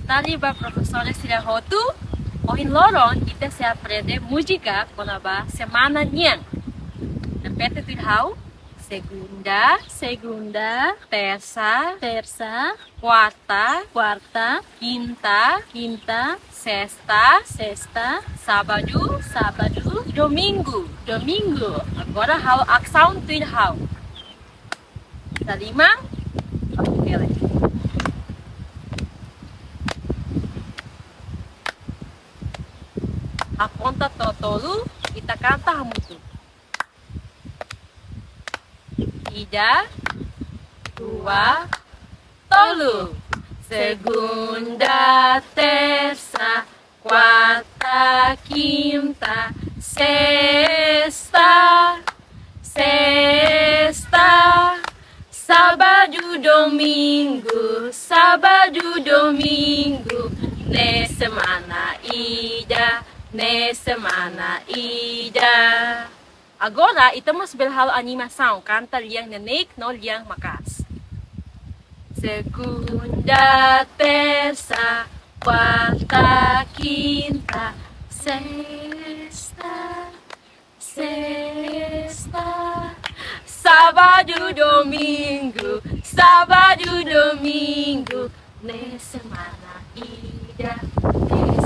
Taliba professores Sirahotu, ohin loron ita se aprende música con a semana nian. Repete tirhau. Segunda, Segunda, terça, terça, quarta, quarta, quinta, quinta, sexta, sexta, sábado, sábado, domingo. domingo. Agora hau aksão tirhau. Salima, oke. A conta totolu, ita canta muito. Tiga, dua, tolu. Segunda, terça, quarta, quinta, sexta, sexta, sábado, domingo, sábado, domingo, ne semana ida, ne semana ida. Agora, estamos berhal animação, canta liang nenek no liang makas. Segunda, terça, quarta, quinta, sexta, sexta, sábado, domingo, sábado, domingo, ne semana ida, ne